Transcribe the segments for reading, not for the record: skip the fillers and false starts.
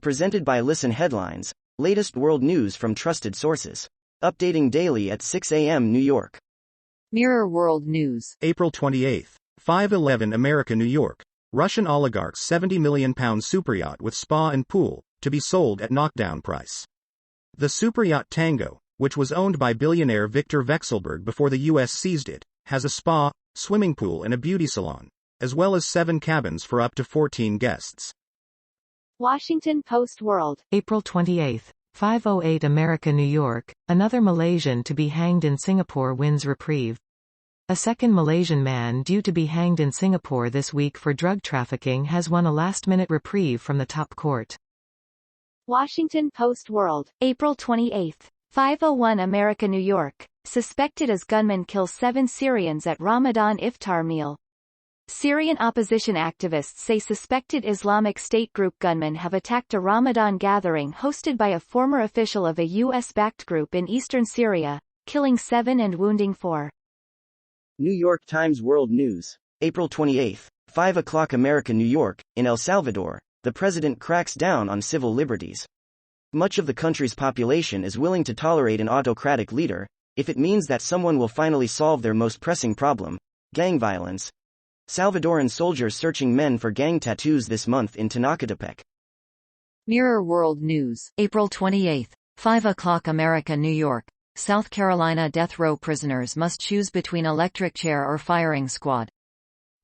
Presented by Listen Headlines, latest world news from trusted sources. Updating daily at 6 a.m. New York. Mirror World News. April 28. 511 America, New York. Russian oligarch's £70 million superyacht with spa and pool, to be sold at knockdown price. The superyacht Tango, which was owned by billionaire Viktor Vekselberg before the U.S. seized it, has a spa, swimming pool and a beauty salon, as well as 7 cabins for up to 14 guests. Washington Post World. April 28. 508 America, New York. Another Malaysian to be hanged in Singapore wins reprieve. A second Malaysian man due to be hanged in Singapore this week for drug trafficking has won a last-minute reprieve from the top court. Washington Post World. April 28. 501 America, New York. Suspected as gunmen kill 7 Syrians at Ramadan iftar meal. Syrian opposition activists say suspected Islamic State group gunmen have attacked a Ramadan gathering hosted by a former official of a U.S.-backed group in eastern Syria, killing 7 and wounding 4. New York Times World News. April 28. 5 o'clock America, New York. In El Salvador, the president cracks down on civil liberties. Much of the country's population is willing to tolerate an autocratic leader, if it means that someone will finally solve their most pressing problem, gang violence. Salvadoran soldiers searching men for gang tattoos this month in Tenochtitepec. Mirror World News. April 28. 5 o'clock America, New York. South Carolina death row prisoners must choose between electric chair or firing squad.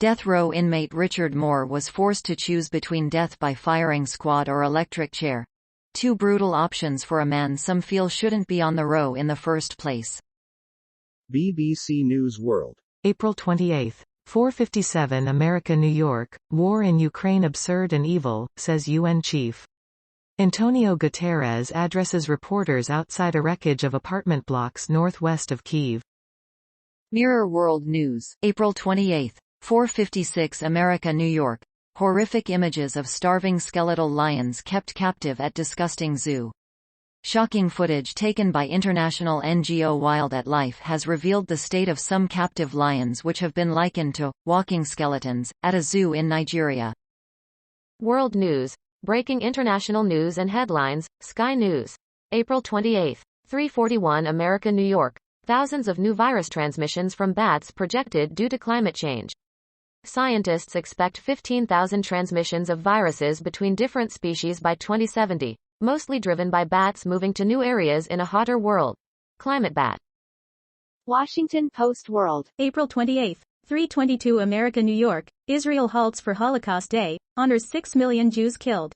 Death row inmate Richard Moore was forced to choose between death by firing squad or electric chair. 2 brutal options for a man some feel shouldn't be on the row in the first place. BBC News World. April 28. 457 America, New York. War in Ukraine absurd and evil, says UN chief. Antonio Guterres addresses reporters outside a wreckage of apartment blocks northwest of Kyiv. Mirror World News. April 28. 456 America, New York. Horrific images of starving skeletal lions kept captive at disgusting zoo. Shocking footage taken by international NGO Wildlife has revealed the state of some captive lions, which have been likened to walking skeletons at a zoo in Nigeria. World News. Breaking international news and headlines. Sky News. April 28. 3:41 America, New York. Thousands of new virus transmissions from bats projected due to climate change. Scientists expect 15,000 transmissions of viruses between different species by 2070. Mostly driven by bats moving to new areas in a hotter world. Climate Bat. Washington Post World. April 28. 3:22 America, New York. Israel halts for Holocaust Day, honors 6 million Jews killed.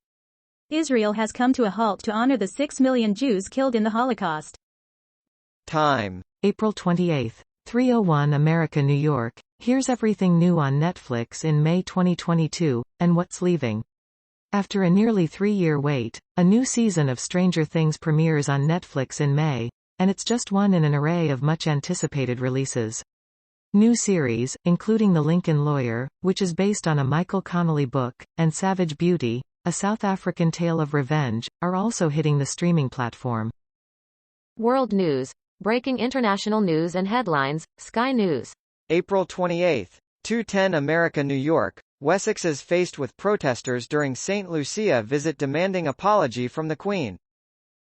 Israel has come to a halt to honor the 6 million Jews killed in the Holocaust. Time. April 28. 3:01 America, New York. Here's everything new on Netflix in May 2022, and what's leaving. After a nearly 3-year wait, a new season of Stranger Things premieres on Netflix in May, and it's just one in an array of much-anticipated releases. New series, including The Lincoln Lawyer, which is based on a Michael Connelly book, and Savage Beauty, a South African tale of revenge, are also hitting the streaming platform. World News. Breaking international news and headlines. Sky News. April 28. 2:10 America, New York. Wessex is faced with protesters during St. Lucia visit demanding apology from the Queen.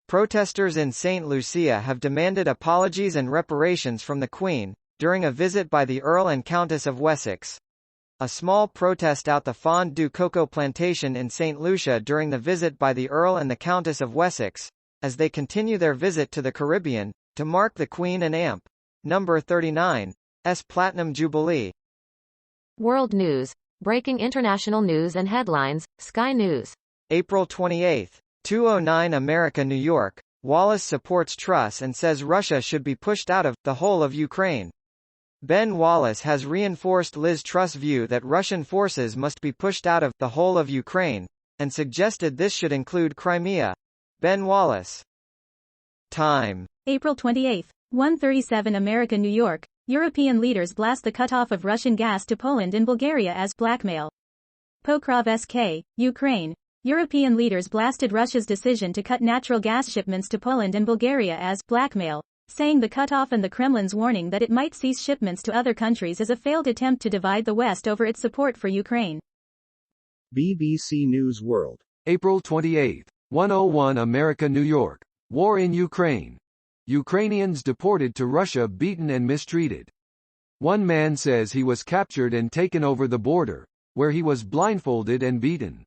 Protesters in St. Lucia have demanded apologies and reparations from the Queen, during a visit by the Earl and Countess of Wessex. A small protest out the Fond du Cocoa plantation in St. Lucia during the visit by the Earl and the Countess of Wessex, as they continue their visit to the Caribbean, to mark the Queen and Amp. No. 39's Platinum Jubilee. World News. Breaking international news and headlines. Sky News. April 28. 2:09 America, New York. Wallace supports Truss and says Russia should be pushed out of the whole of Ukraine. Ben Wallace has reinforced Liz Truss' view that Russian forces must be pushed out of the whole of Ukraine, and suggested this should include Crimea. Ben Wallace. Time. April 28. 1:37 America, New York. European leaders blast the cutoff of Russian gas to Poland and Bulgaria as blackmail. Pokrov SK, Ukraine. European leaders blasted Russia's decision to cut natural gas shipments to Poland and Bulgaria as blackmail, saying the cutoff and the Kremlin's warning that it might cease shipments to other countries is a failed attempt to divide the West over its support for Ukraine. BBC News World. April 28. 101 America, New York. War in Ukraine. Ukrainians deported to Russia beaten and mistreated. One man says he was captured and taken over the border, where he was blindfolded and beaten.